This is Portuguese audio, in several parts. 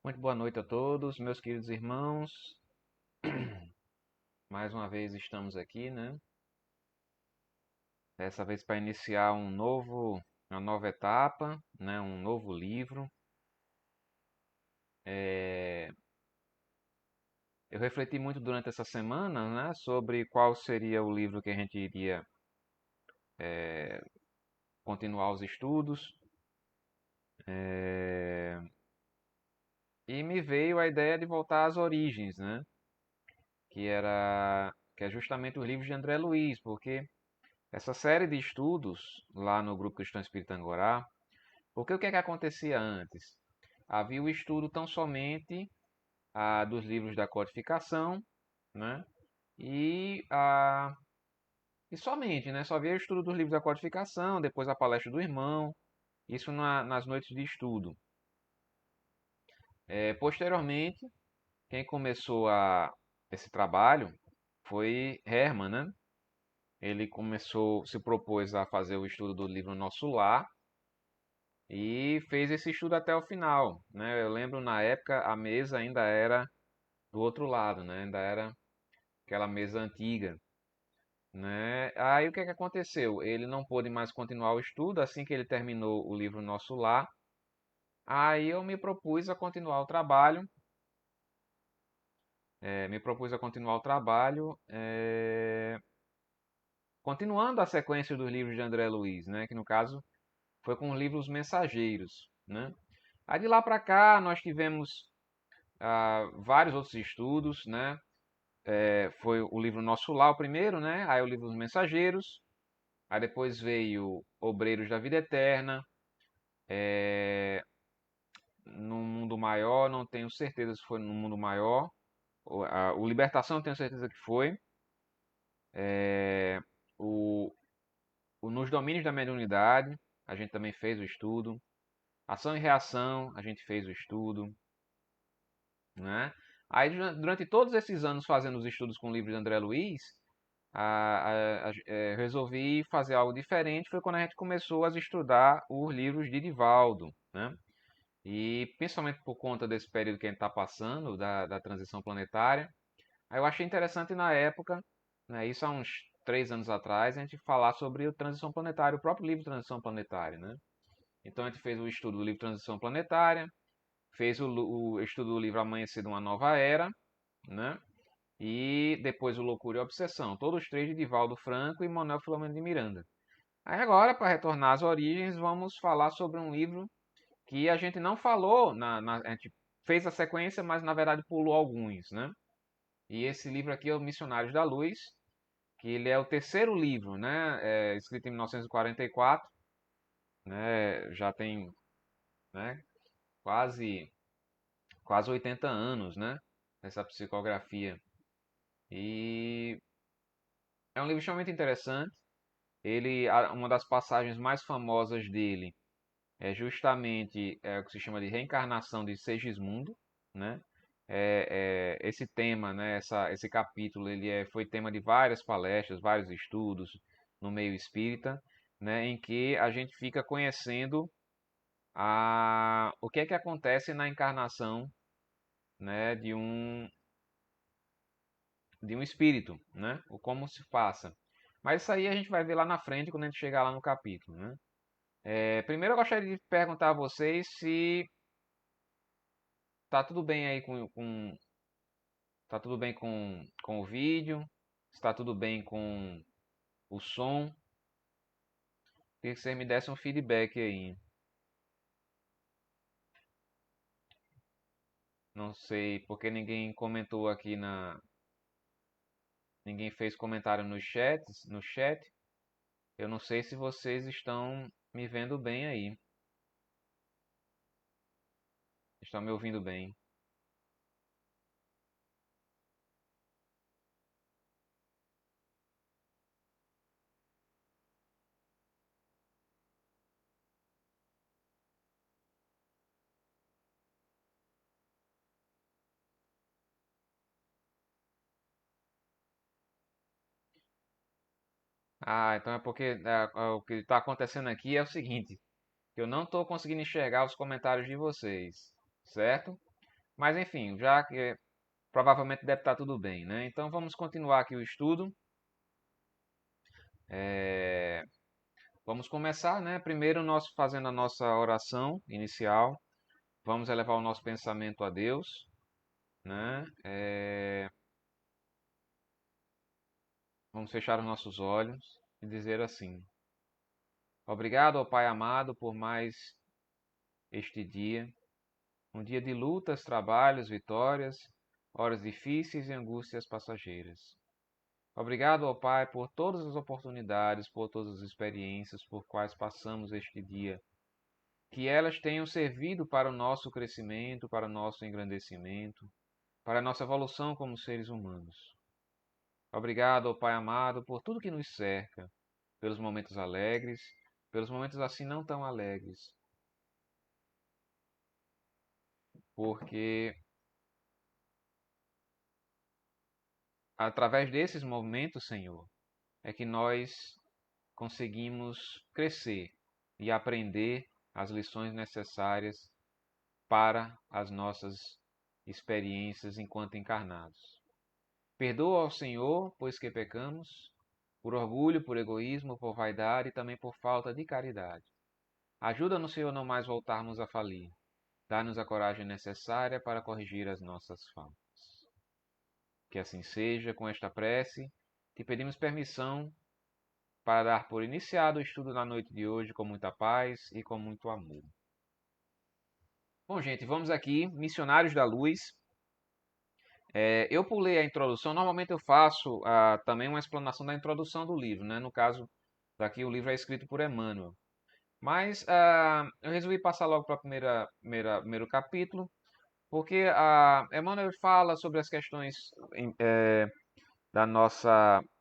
Muito boa noite a todos, meus queridos irmãos. Mais uma vez estamos aqui, né? Dessa vez para iniciar uma nova etapa, né? Um novo livro. É, Eu refleti muito durante essa semana, né? Sobre qual seria o livro que a gente iria continuar os estudos. É, E me veio a ideia de voltar às origens, né? Que é justamente os livros de André Luiz, porque essa série de estudos lá no Grupo Cristão Espírita Angorá. Porque o que é que acontecia antes? Havia o estudo tão somente dos livros da codificação, né? E, e somente, né? Só havia o estudo dos livros da codificação, depois a palestra do irmão, isso nas noites de estudo. Posteriormente, quem começou esse trabalho foi Hermann, né? Ele se propôs a fazer o estudo do livro Nosso Lar, e fez esse estudo até o final, né? Eu lembro na época a mesa ainda era do outro lado, né? Ainda era aquela mesa antiga, né? Aí o que é que aconteceu? Ele não pôde mais continuar o estudo assim que ele terminou o livro Nosso Lar. Aí eu me propus a continuar o trabalho, continuando a sequência dos livros de André Luiz, né? Que no caso foi com os livros mensageiros, né? Aí de lá para cá nós tivemos vários outros estudos, né? Foi o livro Nosso Lar o primeiro, né? Aí o livro dos Mensageiros. Aí depois veio Obreiros da Vida Eterna. No Mundo Maior, não tenho certeza se foi no Mundo Maior. O Libertação, eu tenho certeza que foi. É, o, o Nos Domínios da Mediunidade, a gente também fez o estudo. Ação e Reação, a gente fez o estudo. Né? Aí, durante todos esses anos fazendo os estudos com o livro de André Luiz, resolvi fazer algo diferente. Foi quando a gente começou a estudar os livros de Divaldo, né? E principalmente por conta desse período que a gente está passando, da transição planetária, aí eu achei interessante na época, né, isso há uns 3 anos atrás, a gente falar sobre a transição planetária, o próprio livro Transição Planetária, né? Então a gente fez o estudo do livro Transição Planetária, fez o estudo do livro Amanhecer de uma Nova Era, né? E depois o Loucura e Obsessão, todos três de Divaldo Franco e Manuel Filomeno de Miranda. Aí agora, para retornar às origens, vamos falar sobre um livro que a gente não falou, a gente fez a sequência, mas na verdade pulou alguns, né? E esse livro aqui é o Missionários da Luz, que ele é o terceiro livro, né? Escrito em 1944, né? Já tem, né? Quase, quase 80 anos, né? Essa psicografia. E é um livro extremamente interessante. Uma das passagens mais famosas dele é justamente o que se chama de reencarnação de Segismundo, né? Esse tema, né? Esse capítulo, foi tema de várias palestras, vários estudos no meio espírita, né? Em que a gente fica conhecendo o que é que acontece na encarnação, né? De um espírito, né? O como se passa. Mas isso aí a gente vai ver lá na frente quando a gente chegar lá no capítulo, né? Primeiro eu gostaria de perguntar a vocês se tá tudo bem aí tá tudo bem com o vídeo, se tá tudo bem com o som. Queria que vocês me dessem um feedback aí. Não sei porque ninguém comentou aqui ninguém fez comentário no chat. Eu não sei se vocês estão me vendo bem aí. Estão me ouvindo bem. Então é porque o que está acontecendo aqui é o seguinte, eu não estou conseguindo enxergar os comentários de vocês, certo? Mas enfim, já que provavelmente deve estar tudo bem, né? Então vamos continuar aqui o estudo. É, Vamos começar, né? Primeiro nós fazendo a nossa oração inicial. Vamos elevar o nosso pensamento a Deus, né? Vamos fechar os nossos olhos e dizer assim: Obrigado, ó Pai amado, por mais este dia, um dia de lutas, trabalhos, vitórias, horas difíceis e angústias passageiras. Obrigado, ó Pai, por todas as oportunidades, por todas as experiências por quais passamos este dia. Que elas tenham servido para o nosso crescimento, para o nosso engrandecimento, para a nossa evolução como seres humanos. Obrigado, ó Pai amado, por tudo que nos cerca, pelos momentos alegres, pelos momentos assim não tão alegres, porque através desses momentos, Senhor, é que nós conseguimos crescer e aprender as lições necessárias para as nossas experiências enquanto encarnados. Perdoa ao Senhor, pois que pecamos, por orgulho, por egoísmo, por vaidade e também por falta de caridade. Ajuda-nos, Senhor, não mais voltarmos a falir. Dá-nos a coragem necessária para corrigir as nossas faltas. Que assim seja, com esta prece, te pedimos permissão para dar por iniciado o estudo na noite de hoje com muita paz e com muito amor. Bom, gente, vamos aqui, Missionários da Luz. Eu pulei a introdução, normalmente eu faço também uma explanação da introdução do livro, né? No caso, daqui o livro é escrito por Emmanuel. Mas eu resolvi passar logo para o primeiro capítulo, porque Emmanuel fala sobre as questões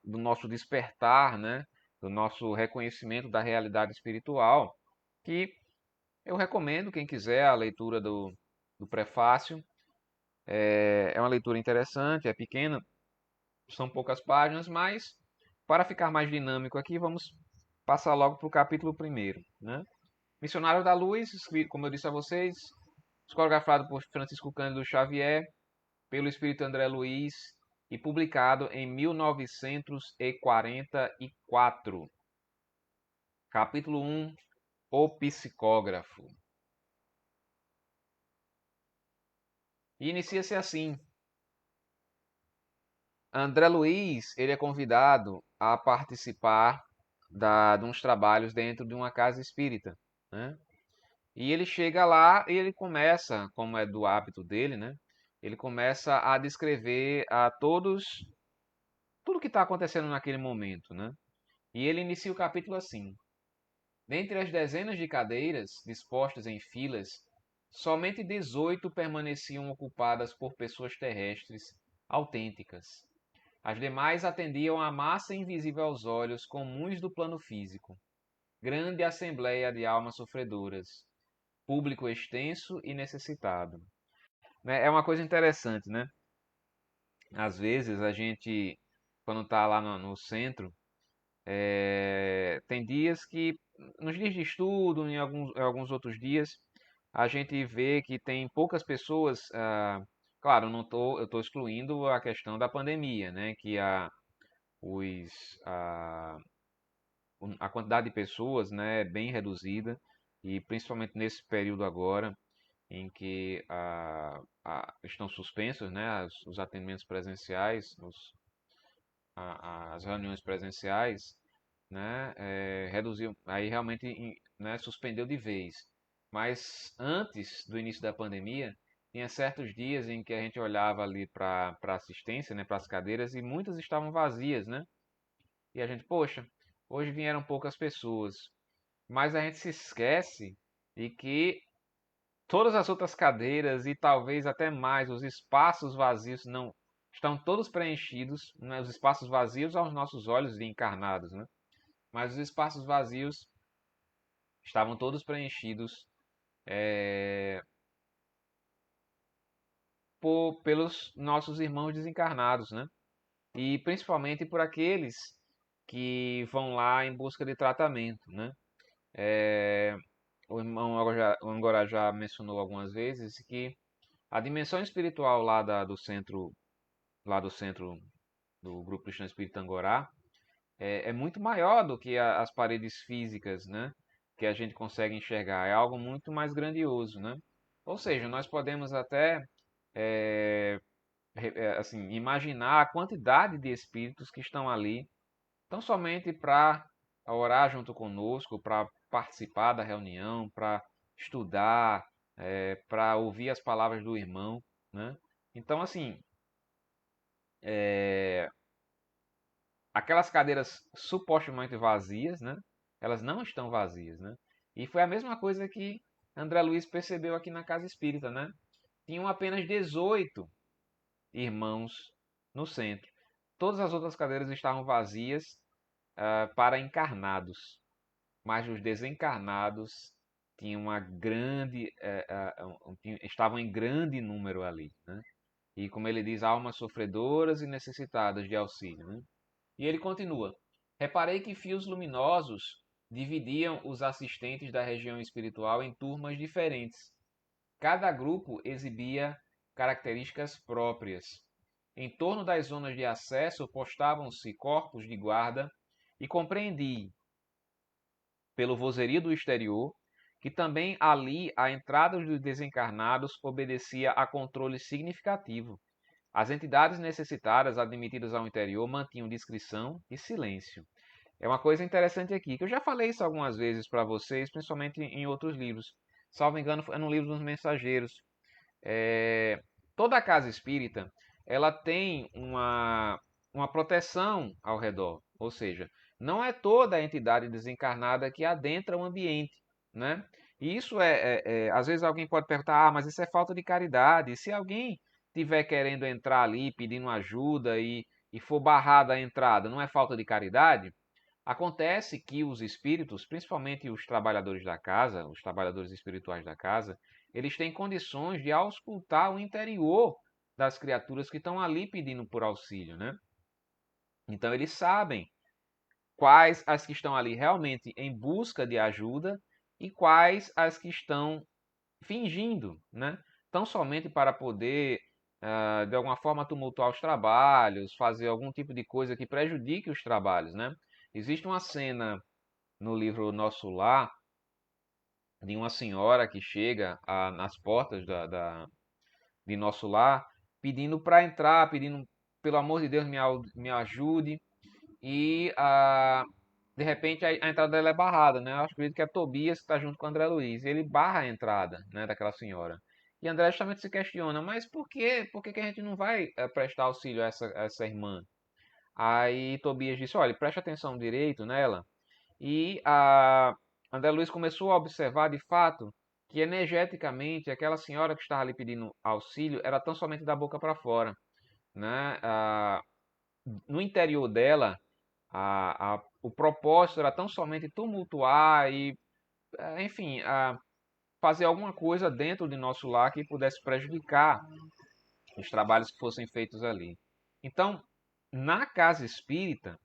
do nosso despertar, né? Do nosso reconhecimento da realidade espiritual, que eu recomendo, quem quiser, a leitura do prefácio. É uma leitura interessante, é pequena, são poucas páginas, mas para ficar mais dinâmico aqui, vamos passar logo para o capítulo primeiro, né? Missionário da Luz, escrito, como eu disse a vocês, psicografado por Francisco Cândido Xavier, pelo Espírito André Luiz e publicado em 1944. Capítulo 1, O Psicógrafo. E inicia-se assim. André Luiz, ele é convidado a participar de uns trabalhos dentro de uma casa espírita, né? E ele chega lá e ele começa, como é do hábito dele, né? Ele começa a descrever a todos tudo que está acontecendo naquele momento, né? E ele inicia o capítulo assim: dentre as dezenas de cadeiras dispostas em filas, somente 18 permaneciam ocupadas por pessoas terrestres autênticas. As demais atendiam à massa invisível aos olhos comuns do plano físico. Grande assembleia de almas sofredoras, público extenso e necessitado. Né? É uma coisa interessante, né? Às vezes a gente, quando está lá no centro, tem dias que, nos dias de estudo, em alguns outros dias, a gente vê que tem poucas pessoas. Claro, eu estou excluindo a questão da pandemia, né? Que os, a, a quantidade de pessoas, né, é bem reduzida, e principalmente nesse período agora, em que estão suspensos, né, os atendimentos presenciais, as reuniões presenciais, né, reduziu, aí realmente, né, suspendeu de vez. Mas antes do início da pandemia, tinha certos dias em que a gente olhava ali para assistência, né, para as cadeiras, e muitas estavam vazias, né? E a gente, poxa, hoje vieram poucas pessoas. Mas a gente se esquece de que todas as outras cadeiras e talvez até mais, os espaços vazios não estão todos preenchidos, né? Os espaços vazios aos nossos olhos de encarnados, né? Mas os espaços vazios estavam todos preenchidos é, pelos nossos irmãos desencarnados, né? E principalmente por aqueles que vão lá em busca de tratamento, né? O irmão o Angorá já mencionou algumas vezes que A dimensão espiritual lá do centro do Grupo Cristão Espírita Angorá, é muito maior do que as paredes físicas, né? Que a gente consegue enxergar. É algo muito mais grandioso, né? Ou seja, nós podemos até é, assim, imaginar a quantidade de espíritos que estão ali, tão somente para orar junto conosco, para participar da reunião, para estudar, para ouvir as palavras do irmão, né? Então, assim, é, aquelas cadeiras supostamente vazias, né? Elas não estão vazias, né? E foi a mesma coisa que André Luiz percebeu aqui na Casa Espírita, né? Tinham apenas 18 irmãos no centro. Todas as outras cadeiras estavam vazias para encarnados, mas os desencarnados tinham uma grande, estavam em grande número ali, né? E como ele diz, almas sofredoras e necessitadas de auxílio, né? E ele continua: reparei que fios luminosos dividiam os assistentes da região espiritual em turmas diferentes. Cada grupo exibia características próprias. Em torno das zonas de acesso postavam-se corpos de guarda e compreendi, pelo vozerio do exterior, que também ali a entrada dos desencarnados obedecia a controle significativo. As entidades necessitadas admitidas ao interior mantinham discrição e silêncio. É uma coisa interessante aqui, que eu já falei isso algumas vezes para vocês, principalmente em outros livros. Salvo engano, é no livro dos Mensageiros. É, toda a casa espírita, ela tem uma proteção ao redor. Ou seja, não é toda a entidade desencarnada que adentra o ambiente, né? E isso às vezes alguém pode perguntar, mas isso é falta de caridade. E se alguém estiver querendo entrar ali, pedindo ajuda e for barrada a entrada, não é falta de caridade? Acontece que os espíritos, principalmente os trabalhadores da casa, os trabalhadores espirituais da casa, eles têm condições de auscultar o interior das criaturas que estão ali pedindo por auxílio, né? Então eles sabem quais as que estão ali realmente em busca de ajuda e quais as que estão fingindo, né? Tão somente para poder, de alguma forma, tumultuar os trabalhos, fazer algum tipo de coisa que prejudique os trabalhos, né? Existe uma cena no livro Nosso Lar de uma senhora que chega nas portas de Nosso Lar pedindo para entrar, pedindo, pelo amor de Deus, me ajude. E de repente a entrada dela é barrada, né? Eu acredito que é Tobias que está junto com o André Luiz. E ele barra a entrada, né, daquela senhora. E André justamente se questiona, mas por quê? Por que que a gente não vai prestar auxílio a essa irmã? Aí Tobias disse, olha, preste atenção direito nela. E a André Luiz começou a observar de fato que energeticamente aquela senhora que estava ali pedindo auxílio era tão somente da boca para fora, né? No interior dela, o propósito era tão somente tumultuar e, enfim, fazer alguma coisa dentro de nosso lar que pudesse prejudicar os trabalhos que fossem feitos ali. Então, na casa espírita,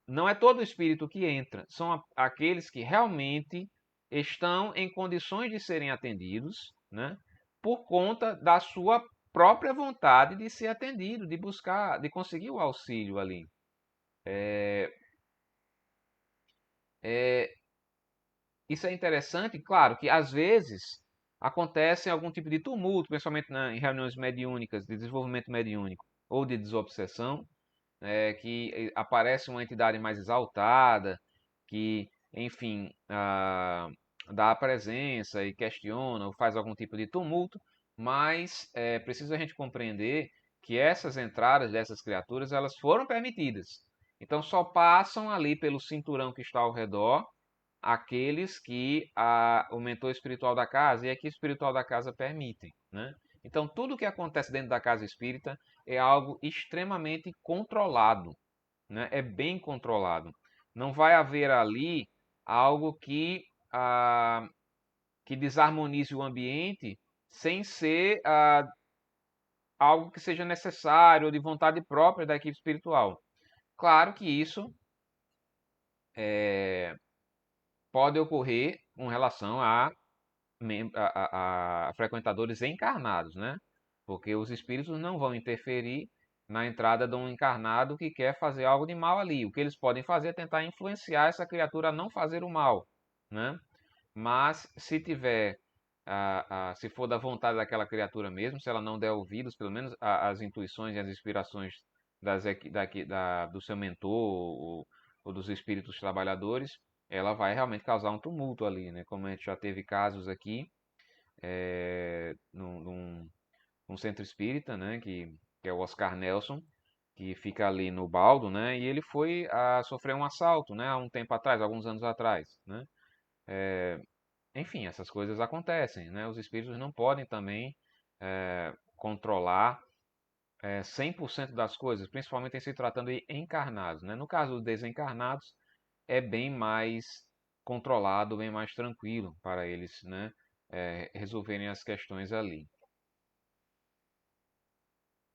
não é todo espírito que entra, são aqueles que realmente estão em condições de serem atendidos, né, por conta da sua própria vontade de ser atendido, de buscar, de conseguir o auxílio ali. É, isso é interessante, claro, que às vezes acontece algum tipo de tumulto, principalmente em reuniões mediúnicas, de desenvolvimento mediúnico ou de desobsessão, que aparece uma entidade mais exaltada, que, enfim, dá a presença e questiona ou faz algum tipo de tumulto, mas é preciso a gente compreender que essas entradas dessas criaturas elas foram permitidas. Então só passam ali pelo cinturão que está ao redor aqueles que o mentor espiritual da casa e a equipe espiritual da casa permitem, né? Então, tudo que acontece dentro da casa espírita é algo extremamente controlado, né? É bem controlado. Não vai haver ali algo que desarmonize o ambiente sem ser algo que seja necessário ou de vontade própria da equipe espiritual. Claro que isso pode ocorrer com relação a frequentadores encarnados, né? Porque os espíritos não vão interferir na entrada de um encarnado que quer fazer algo de mal ali. O que eles podem fazer é tentar influenciar essa criatura a não fazer o mal, né? Mas se tiver, se for da vontade daquela criatura mesmo, se ela não der ouvidos, pelo menos às intuições e às inspirações do seu mentor ou dos espíritos trabalhadores, ela vai realmente causar um tumulto ali, né? Como a gente já teve casos aqui, num centro espírita, né? Que é o Oscar Nelson, que fica ali no Baldo, né? E ele foi a sofrer um assalto, né? Há um tempo atrás, alguns anos atrás, né? Enfim, essas coisas acontecem, né? Os espíritos não podem também controlar 100% das coisas, principalmente em se tratando de encarnados, né? No caso dos desencarnados, é bem mais controlado, bem mais tranquilo para eles, né? Resolverem as questões ali.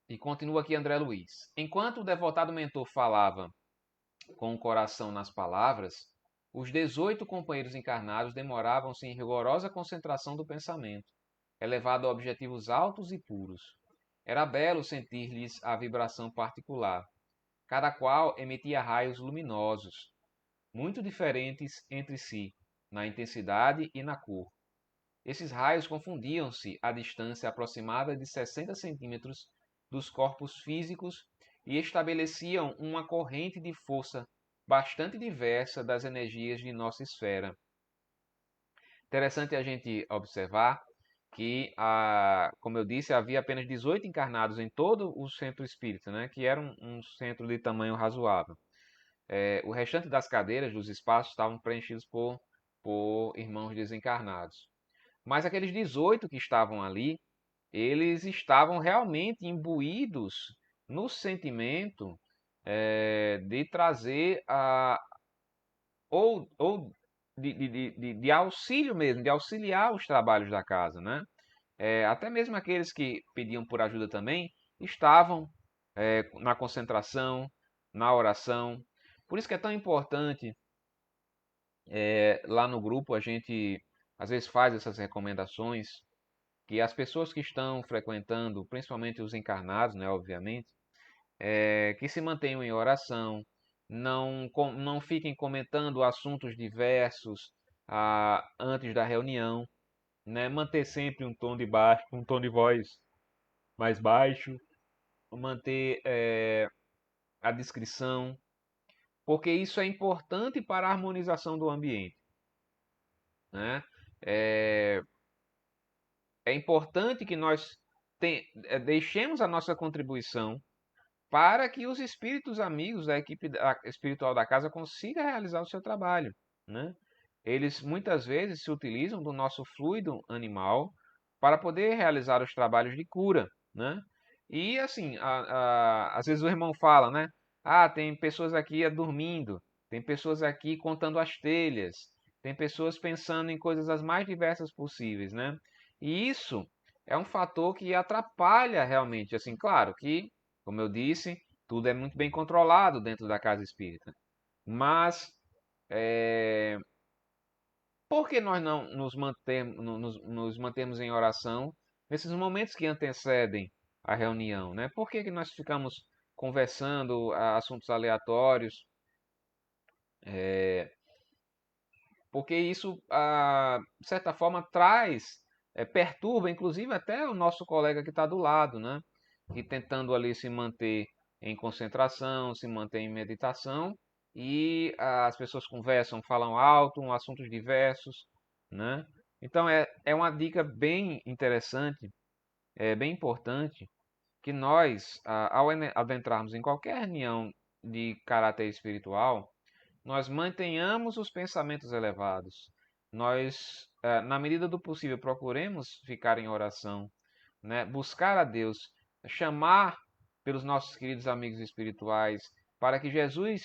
E continua aqui André Luiz. Enquanto o devotado mentor falava com o coração nas palavras, os 18 companheiros encarnados demoravam-se em rigorosa concentração do pensamento, elevado a objetivos altos e puros. Era belo sentir-lhes a vibração particular. Cada qual emitia raios luminosos, muito diferentes entre si, na intensidade e na cor. Esses raios confundiam-se à distância aproximada de 60 centímetros dos corpos físicos e estabeleciam uma corrente de força bastante diversa das energias de nossa esfera. Interessante a gente observar que, como eu disse, havia apenas 18 encarnados em todo o centro espírita, né, que era um centro de tamanho razoável. O restante das cadeiras, dos espaços, estavam preenchidos por irmãos desencarnados. Mas aqueles 18 que estavam ali, eles estavam realmente imbuídos no sentimento de trazer ou de auxílio mesmo, de auxiliar os trabalhos da casa, né? Até mesmo aqueles que pediam por ajuda também estavam na concentração, na oração. Por isso que é tão importante, lá no grupo a gente às vezes faz essas recomendações que as pessoas que estão frequentando, principalmente os encarnados, né, obviamente, que se mantenham em oração, não fiquem comentando assuntos diversos antes da reunião, né, manter sempre um tom de voz mais baixo, manter a discrição, porque isso é importante para a harmonização do ambiente, né? É, é importante que nós deixemos a nossa contribuição para que os espíritos amigos da equipe espiritual da casa consigam realizar o seu trabalho, né? Eles muitas vezes se utilizam do nosso fluido animal para poder realizar os trabalhos de cura, né? E assim, às vezes o irmão fala, né? Ah, tem pessoas aqui dormindo, tem pessoas aqui contando as telhas, tem pessoas pensando em coisas as mais diversas possíveis, né? E isso é um fator que atrapalha realmente, assim, claro que, como eu disse, tudo é muito bem controlado dentro da casa espírita. Mas é, por que nós não nos mantemos em oração nesses momentos que antecedem a reunião, né? Por que nós ficamos conversando assuntos aleatórios? Porque isso, de certa forma, perturba, inclusive até o nosso colega que está do lado, né? Que tentando ali se manter em concentração, se manter em meditação, e as pessoas conversam, falam alto, assuntos diversos, né? Então é uma dica bem interessante, bem importante, que nós, ao adentrarmos em qualquer reunião de caráter espiritual, nós mantenhamos os pensamentos elevados. Nós, na medida do possível, procuremos ficar em oração, né? Buscar a Deus, chamar pelos nossos queridos amigos espirituais, para que Jesus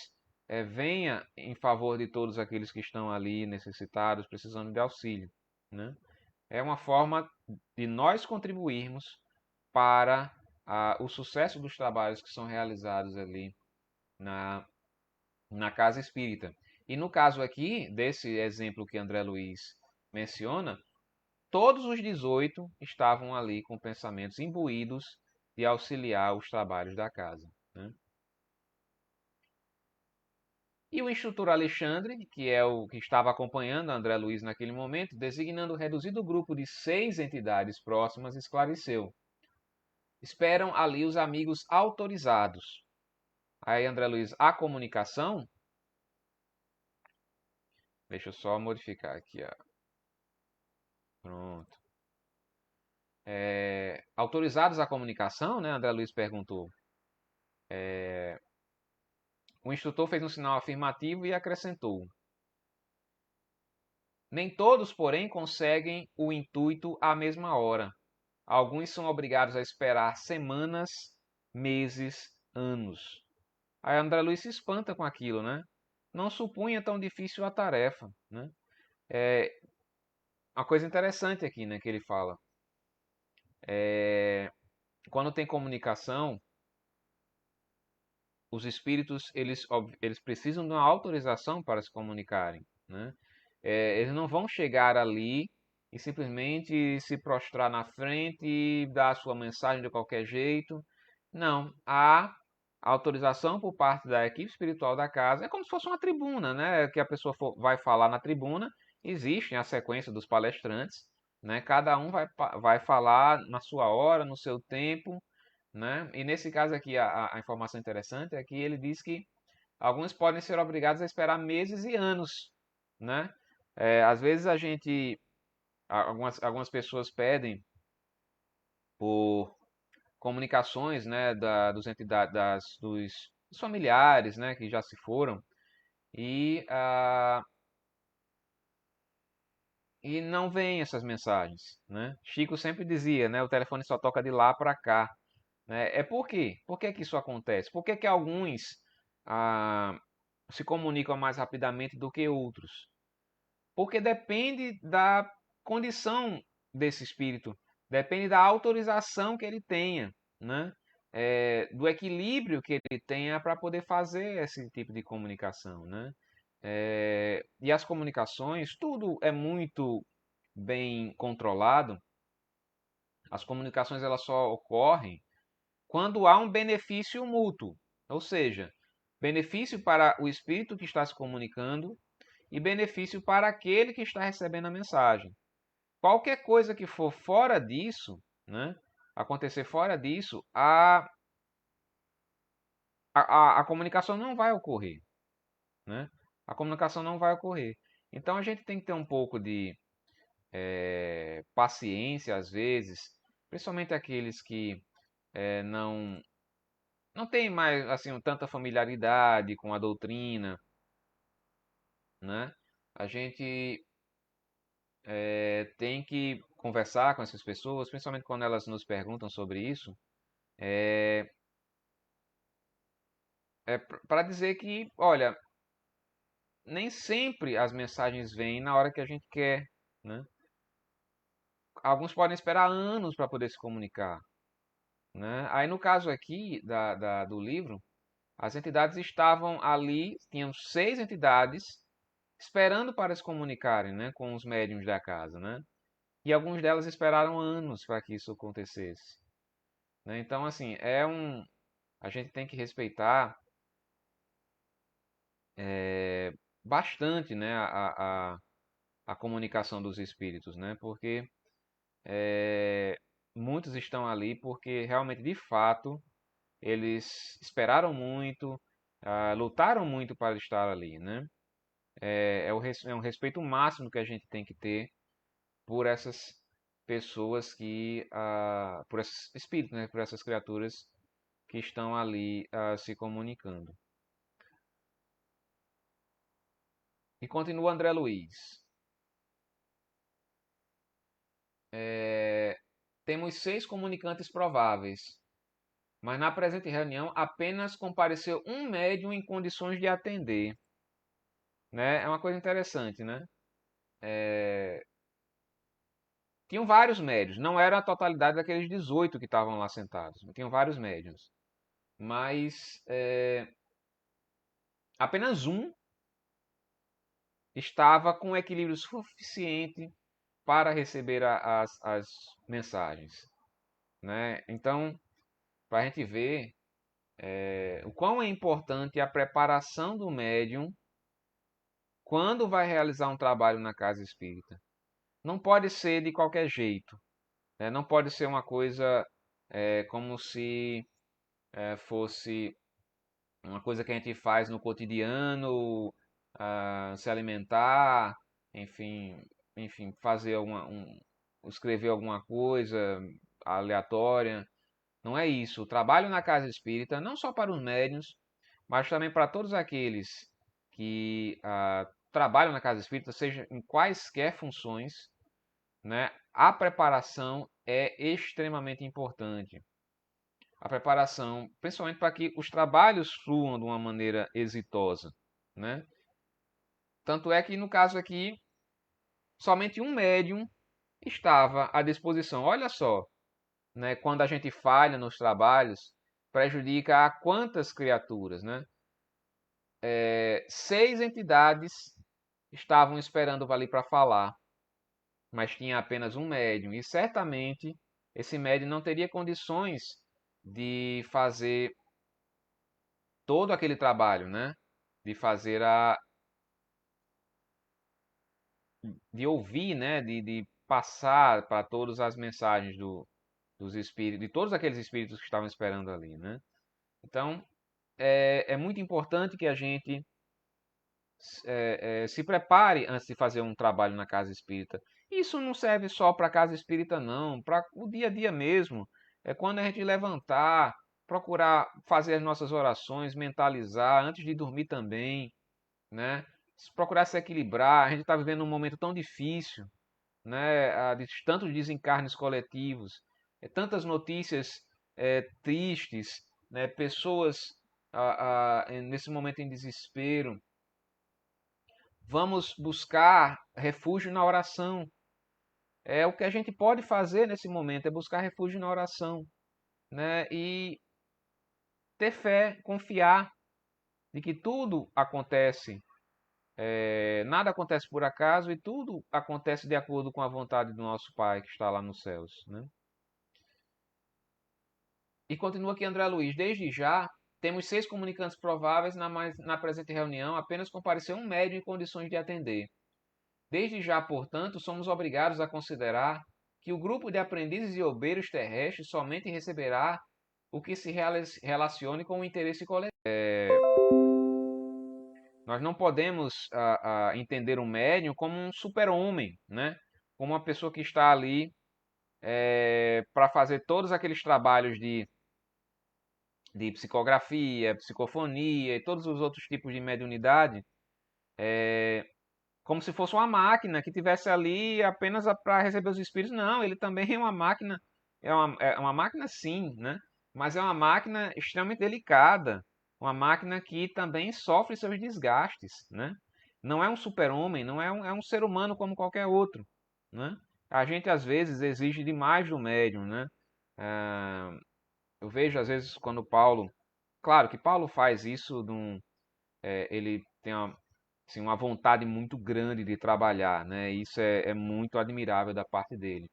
venha em favor de todos aqueles que estão ali necessitados, precisando de auxílio, né? É uma forma de nós contribuirmos para o sucesso dos trabalhos que são realizados ali na na casa espírita. E no caso aqui, desse exemplo que André Luiz menciona, todos os 18 estavam ali com pensamentos imbuídos de auxiliar os trabalhos da casa, né? E o instrutor Alexandre, que é o que estava acompanhando André Luiz naquele momento, designando o reduzido grupo de 6 entidades próximas, esclareceu: esperam ali os amigos autorizados. Aí, André Luiz, a comunicação. Deixa eu só modificar aqui, ó. Pronto. Autorizados à comunicação, né? André Luiz perguntou. O instrutor fez um sinal afirmativo e acrescentou: nem todos, porém, conseguem o intuito à mesma hora. Alguns são obrigados a esperar semanas, meses, anos. Aí André Luiz se espanta com aquilo, né? Não supunha tão difícil a tarefa, né? É uma coisa interessante aqui, né, que ele fala. Quando tem comunicação, os espíritos eles precisam de uma autorização para se comunicarem, né? Eles não vão chegar ali e simplesmente se prostrar na frente e dar a sua mensagem de qualquer jeito. Não, há autorização por parte da equipe espiritual da casa. É como se fosse uma tribuna, né? Que a pessoa vai falar na tribuna. Existe a sequência dos palestrantes, né? Cada um vai falar na sua hora, no seu tempo, né? E nesse caso aqui, a informação interessante é que ele diz que alguns podem ser obrigados a esperar meses e anos, né? Às vezes algumas pessoas pedem por comunicações, né, dos entidades, dos familiares, né, que já se foram e e não vêm essas mensagens, né? Chico sempre dizia, né, o telefone só toca de lá para cá, né? É por quê? Por que que isso acontece? Por que que alguns ah, se comunicam mais rapidamente do que outros? Porque depende da condição desse espírito, depende da autorização que ele tenha, né? Do equilíbrio que ele tenha para poder fazer esse tipo de comunicação, né? E as comunicações, tudo é muito bem controlado. As comunicações elas só ocorrem quando há um benefício mútuo, ou seja, benefício para o espírito que está se comunicando e benefício para aquele que está recebendo a mensagem. Qualquer coisa que for fora disso, né, acontecer fora disso, a comunicação não vai ocorrer, né? A comunicação não vai ocorrer. Então a gente tem que ter um pouco de paciência às vezes, principalmente aqueles que não têm mais assim tanta familiaridade com a doutrina, né? A gente tem que conversar com essas pessoas, principalmente quando elas nos perguntam sobre isso, para dizer que, olha, nem sempre as mensagens vêm na hora que a gente quer, né? Alguns podem esperar anos para poder se comunicar, né? Aí no caso aqui do livro, as entidades estavam ali, tinham 6 entidades esperando para se comunicarem, né, com os médiuns da casa, né? E algumas delas esperaram anos para que isso acontecesse, né? Então, assim, a gente tem que respeitar bastante, né, a comunicação dos espíritos, né? Porque muitos estão ali porque realmente, de fato, eles esperaram muito, lutaram muito para estar ali, né? É um respeito máximo que a gente tem que ter por essas pessoas por esses espíritos, né? Por essas criaturas que estão ali se comunicando. E continua André Luiz. Temos 6 comunicantes prováveis, mas na presente reunião apenas compareceu um médium em condições de atender. Né? É uma coisa interessante, né? Tinham vários médios, não era a totalidade daqueles 18 que estavam lá sentados, tinham vários médios. Mas apenas um estava com equilíbrio suficiente para receber as mensagens, né? Então, para a gente ver o quão é importante a preparação do médium quando vai realizar um trabalho na casa espírita. Não pode ser de qualquer jeito, né? Não pode ser uma coisa como se fosse uma coisa que a gente faz no cotidiano, se alimentar, enfim, fazer escrever alguma coisa aleatória. Não é isso. O trabalho na casa espírita, não só para os médiuns, mas também para todos aqueles que trabalham na casa espírita, seja em quaisquer funções, né? A preparação é extremamente importante. A preparação, principalmente para que os trabalhos fluam de uma maneira exitosa, né? Tanto é que no caso aqui, somente um médium estava à disposição. Olha só, né? Quando a gente falha nos trabalhos, prejudica a quantas criaturas, né? 6 entidades estavam esperando ali para falar, mas tinha apenas um médium e certamente esse médium não teria condições de fazer todo aquele trabalho, né? De fazer de ouvir, né? De passar para todas as mensagens dos espíritos, de todos aqueles espíritos que estavam esperando ali, né? Então é muito importante que a gente se prepare antes de fazer um trabalho na casa espírita. Isso não serve só para a casa espírita, não, para o dia a dia mesmo. É quando a gente levantar, procurar fazer as nossas orações, mentalizar antes de dormir também, né? Procurar se equilibrar. A gente está vivendo um momento tão difícil, né? De tantos desencarnes coletivos, tantas notícias tristes, né? Pessoas nesse momento em desespero. Vamos buscar refúgio na oração. É o que a gente pode fazer nesse momento, é buscar refúgio na oração, né? E ter fé, confiar de que tudo acontece, nada acontece por acaso e tudo acontece de acordo com a vontade do nosso Pai que está lá nos céus, né? E continua aqui André Luiz, desde já temos 6 comunicantes prováveis na presente reunião, apenas compareceu um médium em condições de atender. Desde já, portanto, somos obrigados a considerar que o grupo de aprendizes e obreiros terrestres somente receberá o que se relacione com o interesse coletivo. Nós não podemos entender o médium como um super-homem, né? Como uma pessoa que está ali para fazer todos aqueles trabalhos de psicografia, psicofonia e todos os outros tipos de mediunidade, como se fosse uma máquina que tivesse ali apenas para receber os espíritos. Não, ele também é uma máquina, é uma máquina sim, né? Mas é uma máquina extremamente delicada, uma máquina que também sofre seus desgastes, né? Não é um super-homem, não é um ser humano como qualquer outro, né? A gente às vezes exige demais do médium, né? Ah, eu vejo às vezes quando Paulo, claro que Paulo faz isso, ele tem assim, uma vontade muito grande de trabalhar, né? Isso é muito admirável da parte dele.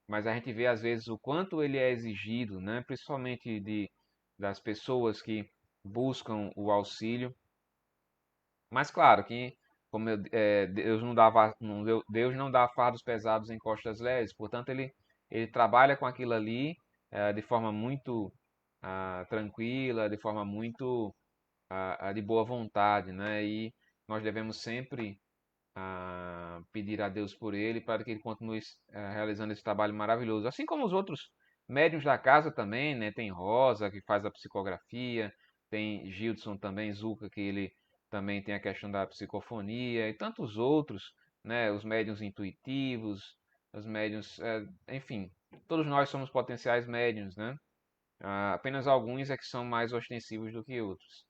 Mas a gente vê às vezes o quanto ele é exigido, né? Principalmente das pessoas que buscam o auxílio. Mas claro que como Deus não Deus não dá fardos pesados em costas leves, portanto ele trabalha com aquilo ali de forma muito tranquila, de forma muito de boa vontade, né? E nós devemos sempre pedir a Deus por ele para que ele continue realizando esse trabalho maravilhoso. Assim como os outros médiuns da casa também, né? Tem Rosa, que faz a psicografia, tem Gildson também, Zuca, que ele também tem a questão da psicofonia, e tantos outros, né? Os médiuns intuitivos, os médiuns, enfim, todos nós somos potenciais médiuns, né? Apenas alguns é que são mais ostensivos do que outros.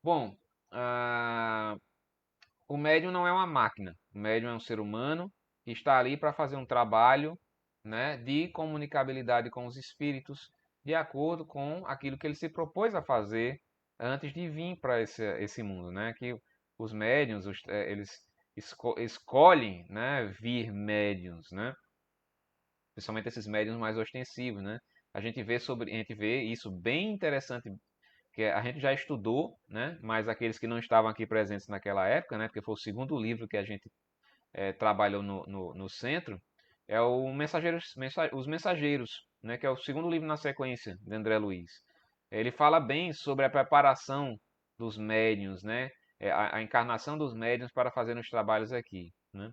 Bom, o médium não é uma máquina. O médium é um ser humano que está ali para fazer um trabalho, né, de comunicabilidade com os espíritos, de acordo com aquilo que ele se propôs a fazer antes de vir para esse mundo, né? Que os médiums, escolhem, né, vir médiuns, né? Principalmente esses médiuns mais ostensivos, né? A gente vê isso bem interessante, que a gente já estudou, né? Mas aqueles que não estavam aqui presentes naquela época, né? Porque foi o segundo livro que a gente trabalhou no centro, é o Os Mensageiros, né? Que é o segundo livro na sequência de André Luiz. Ele fala bem sobre a preparação dos médiuns, né? A encarnação dos médiuns para fazer os trabalhos aqui, né?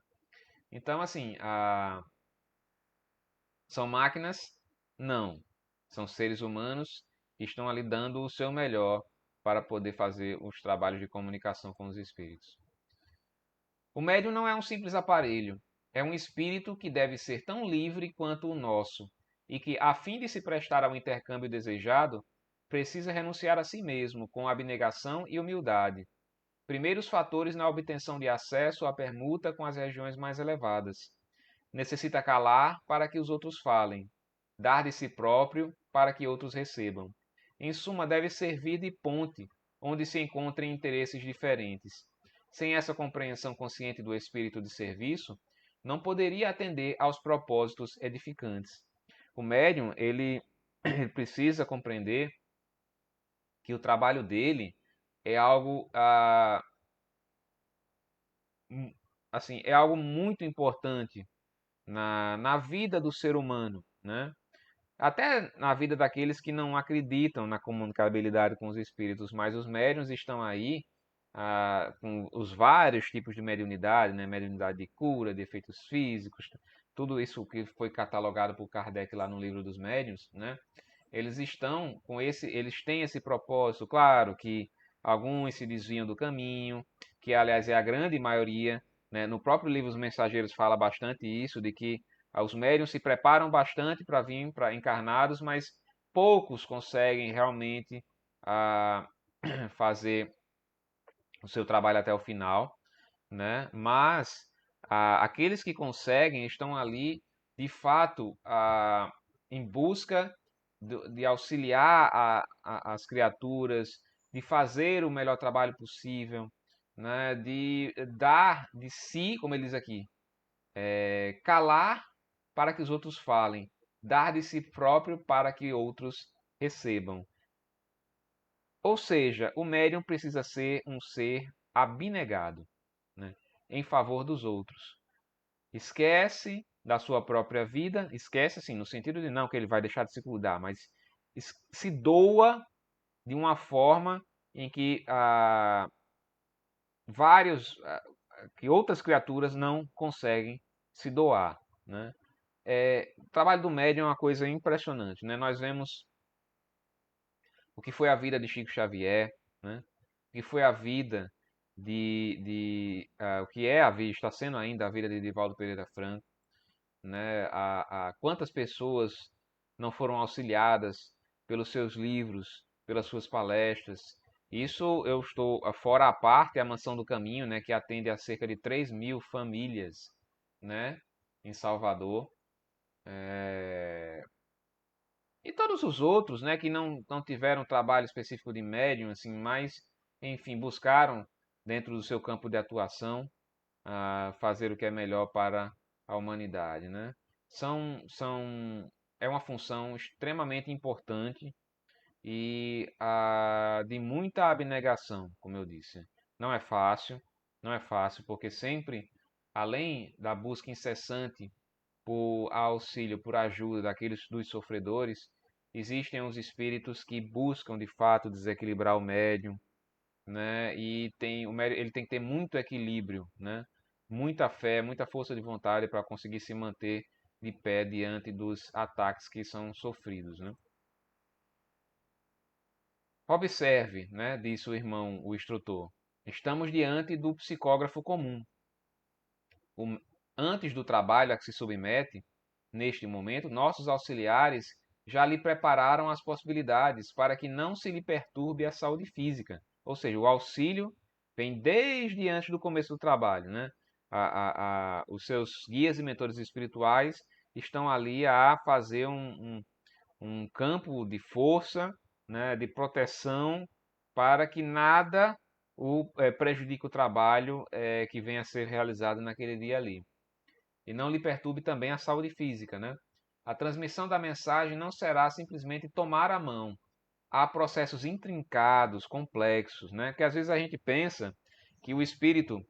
Então, assim, são máquinas? Não. São seres humanos que estão ali dando o seu melhor para poder fazer os trabalhos de comunicação com os espíritos. O médium não é um simples aparelho, é um espírito que deve ser tão livre quanto o nosso e que, a fim de se prestar ao intercâmbio desejado, precisa renunciar a si mesmo com abnegação e humildade. Primeiros fatores na obtenção de acesso à permuta com as regiões mais elevadas. Necessita calar para que os outros falem, dar de si próprio para que outros recebam. Em suma, deve servir de ponte onde se encontrem interesses diferentes. Sem essa compreensão consciente do espírito de serviço, não poderia atender aos propósitos edificantes. O médium, ele precisa compreender que o trabalho dele é algo assim, é algo muito importante na vida do ser humano, né? Até na vida daqueles que não acreditam na comunicabilidade com os espíritos, mas os médiuns estão aí com os vários tipos de mediunidade, né? Mediunidade de cura, de efeitos físicos, tudo isso que foi catalogado por Kardec lá no livro dos médiuns, né? Eles estão com eles têm esse propósito, claro que alguns se desviam do caminho, que aliás é a grande maioria, né? No próprio livro Os Mensageiros fala bastante isso, de que os médiuns se preparam bastante para vir para encarnados, mas poucos conseguem realmente fazer o seu trabalho até o final, né? Mas aqueles que conseguem estão ali, de fato, em busca de auxiliar as criaturas, de fazer o melhor trabalho possível, né? De dar de si, como ele diz aqui, calar para que os outros falem, dar de si próprio para que outros recebam. Ou seja, o médium precisa ser um ser abnegado, né, em favor dos outros. Esquece da sua própria vida, esquece assim, no sentido de não que ele vai deixar de se cuidar, mas se doa de uma forma em que que outras criaturas não conseguem se doar, né? O trabalho do médium é uma coisa impressionante, né? Nós vemos o que foi a vida de Chico Xavier, né? O que foi a vida o que é a vida, está sendo ainda a vida de Divaldo Pereira Franco, né? Quantas pessoas não foram auxiliadas pelos seus livros, pelas suas palestras. Isso eu estou fora a parte, a Mansão do Caminho, né? Que atende a cerca de 3.000 famílias, né? Em Salvador. E todos os outros, né, que não tiveram trabalho específico de médium, assim, mas, enfim, buscaram, dentro do seu campo de atuação, fazer o que é melhor para a humanidade, né? É uma função extremamente importante e de muita abnegação, como eu disse. Não é fácil, não é fácil, porque sempre, além da busca incessante por auxílio, por ajuda daqueles dos sofredores, existem os espíritos que buscam de fato desequilibrar o médium, né? E o médium, ele tem que ter muito equilíbrio, né? Muita fé, muita força de vontade para conseguir se manter de pé diante dos ataques que são sofridos, né? Observe, né, disse o irmão, o instrutor. Estamos diante do psicógrafo comum. O, Antes do trabalho a que se submete, neste momento, nossos auxiliares já lhe prepararam as possibilidades para que não se lhe perturbe a saúde física. Ou seja, o auxílio vem desde antes do começo do trabalho, né? Os seus guias e mentores espirituais estão ali a fazer um campo de força, né, de proteção, para que nada prejudique o trabalho que venha a ser realizado naquele dia ali. E não lhe perturbe também a saúde física, né? A transmissão da mensagem não será simplesmente tomar a mão. Há processos intrincados, complexos, né? Que às vezes a gente pensa que o espírito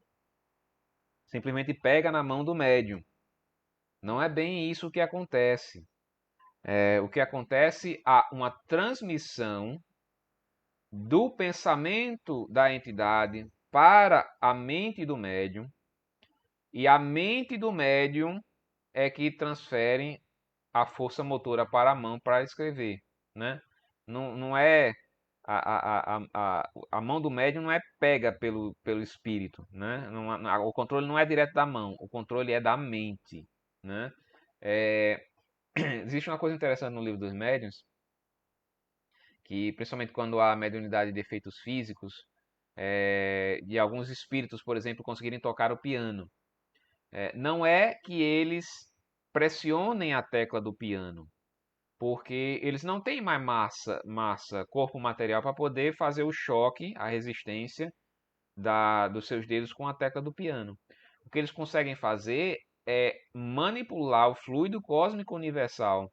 simplesmente pega na mão do médium. Não é bem isso que acontece. O que acontece, há uma transmissão do pensamento da entidade para a mente do médium, e a mente do médium é que transfere a força motora para a mão para escrever, né? Não é a mão do médium não é pega pelo espírito, né? O controle não é direto da mão, o controle é da mente, né? É, existe uma coisa interessante no livro dos médiuns, que principalmente quando há mediunidade de efeitos físicos, de alguns espíritos, por exemplo, conseguirem tocar o piano. Não é que eles pressionem a tecla do piano, porque eles não têm mais corpo material para poder fazer o choque, a resistência dos seus dedos com a tecla do piano. O que eles conseguem fazer é manipular o fluido cósmico universal,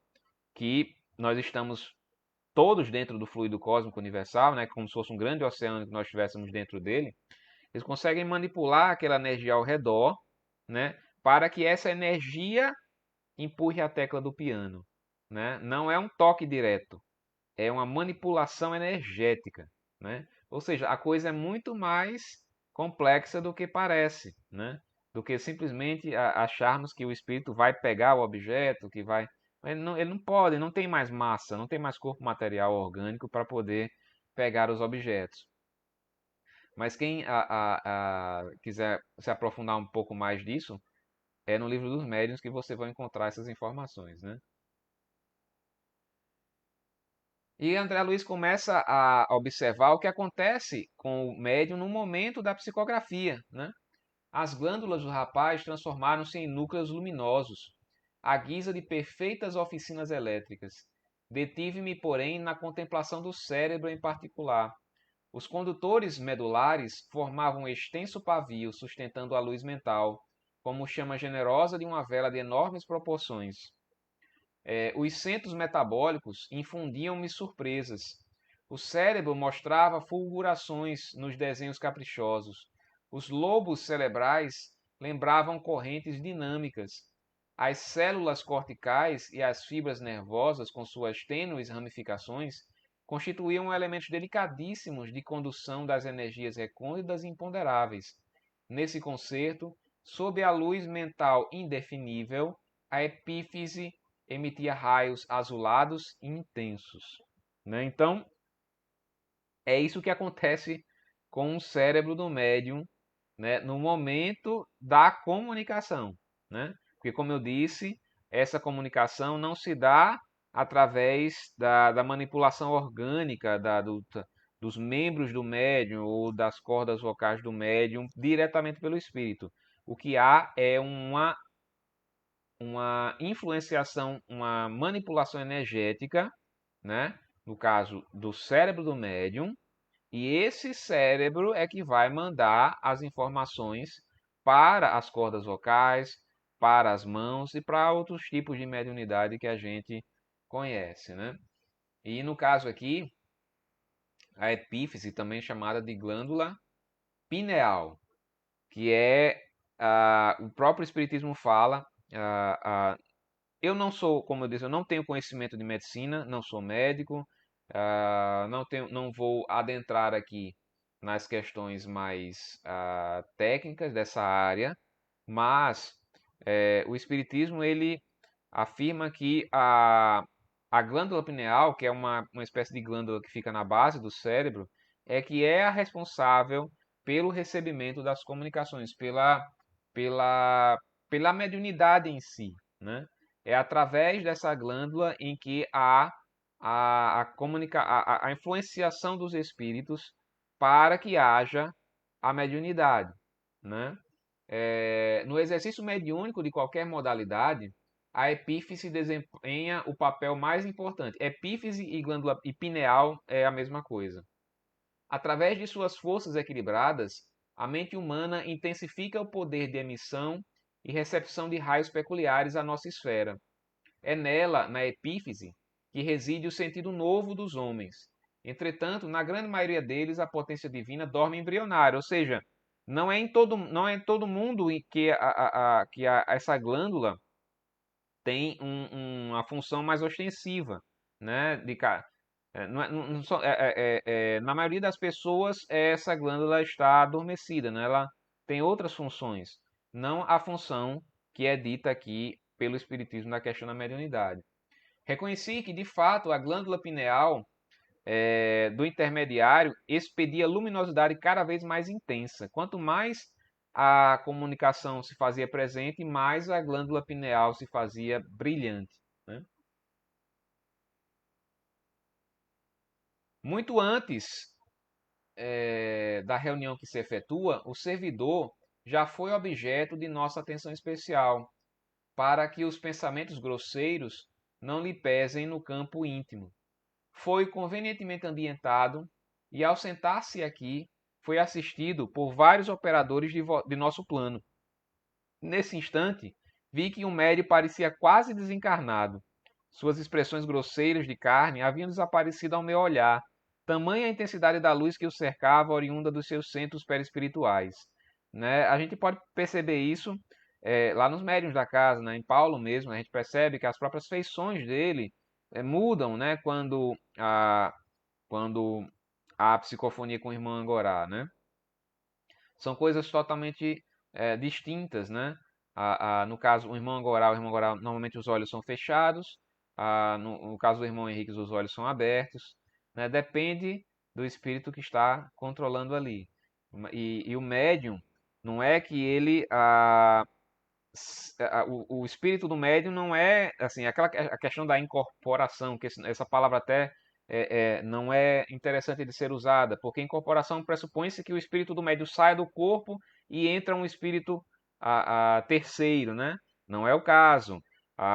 que nós estamos todos dentro do fluido cósmico universal, né, como se fosse um grande oceano que nós estivéssemos dentro dele. Eles conseguem manipular aquela energia ao redor, né, para que essa energia empurre a tecla do piano, né? Não é um toque direto, é uma manipulação energética, né? Ou seja, a coisa é muito mais complexa do que parece, né? Do que simplesmente acharmos que o espírito vai pegar o objeto, que vai. Ele não pode, não tem mais massa, não tem mais corpo material orgânico para poder pegar os objetos. Mas quem quiser se aprofundar um pouco mais disso, é no livro dos médiuns que você vai encontrar essas informações, né? E André Luiz começa a observar o que acontece com o médium no momento da psicografia, né? As glândulas do rapaz transformaram-se em núcleos luminosos, à guisa de perfeitas oficinas elétricas. Detive-me, porém, na contemplação do cérebro em particular. Os condutores medulares formavam um extenso pavio sustentando a luz mental, como chama generosa de uma vela de enormes proporções. Os centros metabólicos infundiam-me surpresas. O cérebro mostrava fulgurações nos desenhos caprichosos. Os lobos cerebrais lembravam correntes dinâmicas. As células corticais e as fibras nervosas, com suas tênues ramificações, constituíam elementos delicadíssimos de condução das energias recônditas e imponderáveis. Nesse concerto, sob a luz mental indefinível, a epífise emitia raios azulados e intensos, né? Então, é isso que acontece com o cérebro do médium, né, no momento da comunicação, né? Porque, como eu disse, essa comunicação não se dá através da manipulação orgânica dos membros do médium ou das cordas vocais do médium diretamente pelo espírito. O que há é uma influenciação, uma manipulação energética, né? No caso do cérebro do médium, e esse cérebro é que vai mandar as informações para as cordas vocais, para as mãos e para outros tipos de mediunidade que a gente conhece, né? E no caso aqui, a epífise, também chamada de glândula pineal, que é o próprio Espiritismo fala. Eu não sou, como eu disse, eu não tenho conhecimento de medicina, não sou médico, não vou adentrar aqui nas questões mais técnicas dessa área, mas o Espiritismo ele afirma que a glândula pineal, que é uma espécie de glândula que fica na base do cérebro, é que é a responsável pelo recebimento das comunicações, pela, pela mediunidade em si, né? É através dessa glândula em que há a influenciação dos espíritos para que haja a mediunidade, né? No exercício mediúnico de qualquer modalidade, a epífise desempenha o papel mais importante. Epífise e glândula e pineal é a mesma coisa. Através de suas forças equilibradas, a mente humana intensifica o poder de emissão e recepção de raios peculiares à nossa esfera. É nela, na epífise, que reside o sentido novo dos homens. Entretanto, na grande maioria deles, a potência divina dorme embrionária, ou seja, não é em todo mundo que, essa glândula tem uma função mais ostensiva, né? Na maioria das pessoas, essa glândula está adormecida, né? Ela tem outras funções, não a função que é dita aqui pelo Espiritismo na questão da mediunidade. Reconheci que, de fato, a glândula pineal do intermediário expedia luminosidade cada vez mais intensa. Quanto mais a comunicação se fazia presente, mais a glândula pineal se fazia brilhante, né? Muito antes da reunião que se efetua, o servidor já foi objeto de nossa atenção especial, para que os pensamentos grosseiros não lhe pesem no campo íntimo. Foi convenientemente ambientado e, ao sentar-se aqui, foi assistido por vários operadores de nosso plano. Nesse instante, vi que o médio parecia quase desencarnado. Suas expressões grosseiras de carne haviam desaparecido ao meu olhar, tamanha a intensidade da luz que o cercava, oriunda dos seus centros perispirituais. Né? A gente pode perceber isso lá nos médiuns da casa, né? Em Paulo mesmo, a gente percebe que as próprias feições dele mudam, né? Quando há psicofonia com o irmão Angorá, né? São coisas totalmente distintas, né? No caso, o irmão Angorá, normalmente os olhos são fechados, no caso do irmão Henrique, os olhos são abertos, né? Depende do espírito que está controlando ali. E o médium, não é que ele, o espírito do médium não é assim a questão da incorporação, que essa palavra até não é interessante de ser usada, porque incorporação pressupõe-se que o espírito do médium saia do corpo e entra um espírito terceiro, né? Não é o caso.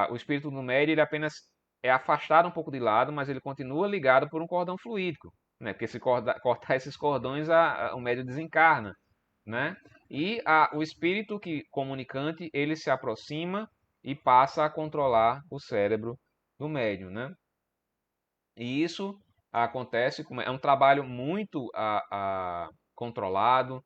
O espírito do médium ele apenas é afastado um pouco de lado, mas ele continua ligado por um cordão fluídico, né? Porque se cortar esses cordões, o médium desencarna, né? E o espírito comunicante ele se aproxima e passa a controlar o cérebro do médium, né? E isso acontece, é um trabalho muito controlado,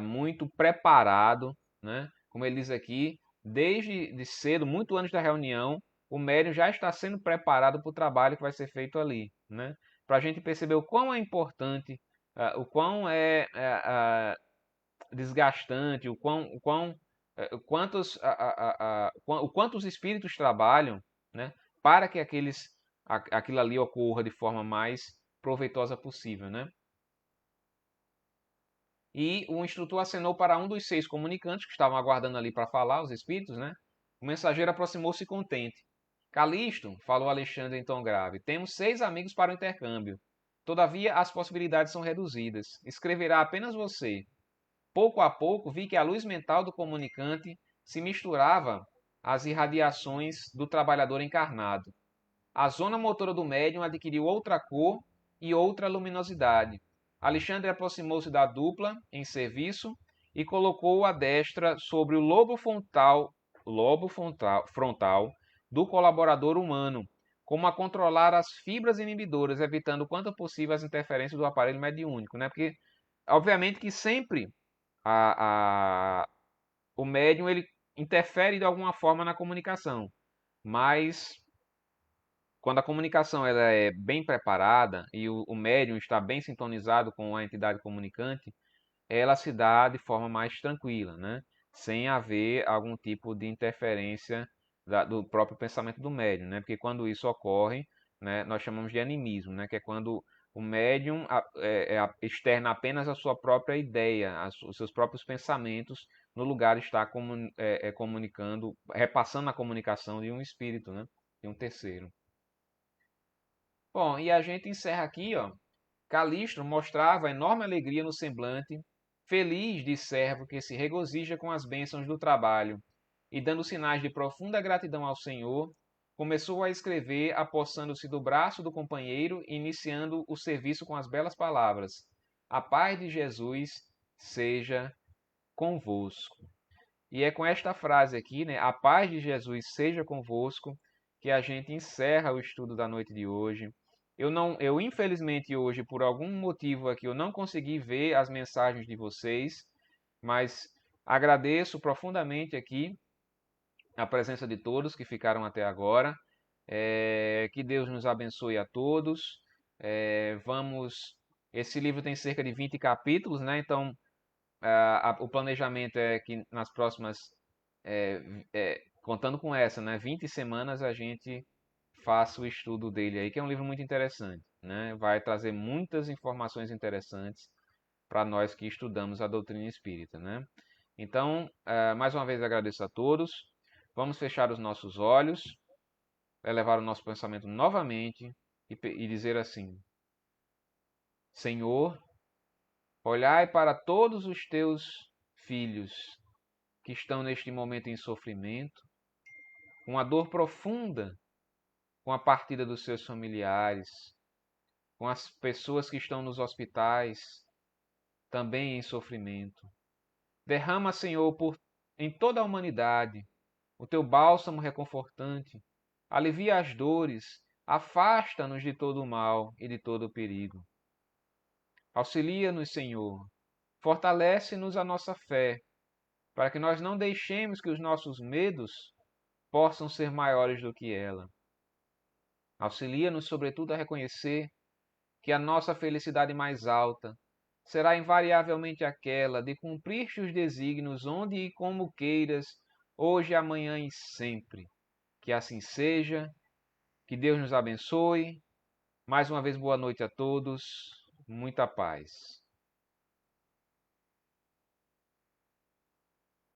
muito preparado, né? Como ele diz aqui, desde de cedo, muito antes da reunião, o médium já está sendo preparado para o trabalho que vai ser feito ali, né? Para a gente perceber o quão é importante, o quão desgastante, o quanto os espíritos trabalham, né, para que aquilo ali ocorra de forma mais proveitosa possível, né? E o instrutor acenou para um dos 6 comunicantes que estavam aguardando ali para falar, os espíritos, né? O mensageiro aproximou-se contente. Calixto, falou Alexandre em tom grave, temos 6 amigos para o intercâmbio. Todavia, as possibilidades são reduzidas. Escreverá apenas você. Pouco a pouco vi que a luz mental do comunicante se misturava às irradiações do trabalhador encarnado. A zona motora do médium adquiriu outra cor e outra luminosidade. Alexandre aproximou-se da dupla em serviço e colocou a destra sobre o lobo frontal do colaborador humano, como a controlar as fibras inibidoras, evitando quanto possível as interferências do aparelho mediúnico, né? Porque, obviamente, que sempre a, a, o médium ele interfere de alguma forma na comunicação, mas quando a comunicação ela é bem preparada e o médium está bem sintonizado com a entidade comunicante, ela se dá de forma mais tranquila, né? Sem haver algum tipo de interferência do próprio pensamento do médium, né? Porque quando isso ocorre, né, nós chamamos de animismo, né? Que é quando o médium externa apenas a sua própria ideia, os seus próprios pensamentos, no lugar de estar comunicando, repassando a comunicação de um espírito, né? De um terceiro. Bom, e a gente encerra aqui, ó. Calixto mostrava enorme alegria no semblante, feliz de servo que se regozija com as bênçãos do trabalho, e dando sinais de profunda gratidão ao Senhor, começou a escrever, apossando-se do braço do companheiro e iniciando o serviço com as belas palavras: A paz de Jesus seja convosco. E é com esta frase aqui, né? A paz de Jesus seja convosco, que a gente encerra o estudo da noite de hoje. Eu infelizmente hoje, por algum motivo aqui, eu não consegui ver as mensagens de vocês, mas agradeço profundamente aqui a presença de todos que ficaram até agora. Que Deus nos abençoe a todos. Vamos. Esse livro tem cerca de 20 capítulos, né? Então, o planejamento é que nas próximas, contando com essa, né, 20 semanas, a gente faça o estudo dele aí, que é um livro muito interessante, né? Vai trazer muitas informações interessantes para nós que estudamos a doutrina espírita, né? Então, mais uma vez agradeço a todos. Vamos fechar os nossos olhos, elevar o nosso pensamento novamente e dizer assim: Senhor, olhai para todos os teus filhos que estão neste momento em sofrimento, com a dor profunda, com a partida dos seus familiares, com as pessoas que estão nos hospitais, também em sofrimento. Derrama, Senhor, em toda a humanidade o teu bálsamo reconfortante, alivia as dores, afasta-nos de todo o mal e de todo o perigo. Auxilia-nos, Senhor, fortalece-nos a nossa fé, para que nós não deixemos que os nossos medos possam ser maiores do que ela. Auxilia-nos, sobretudo, a reconhecer que a nossa felicidade mais alta será invariavelmente aquela de cumprir os desígnios onde e como queiras, hoje, amanhã e sempre. Que assim seja, que Deus nos abençoe. Mais uma vez, boa noite a todos, muita paz.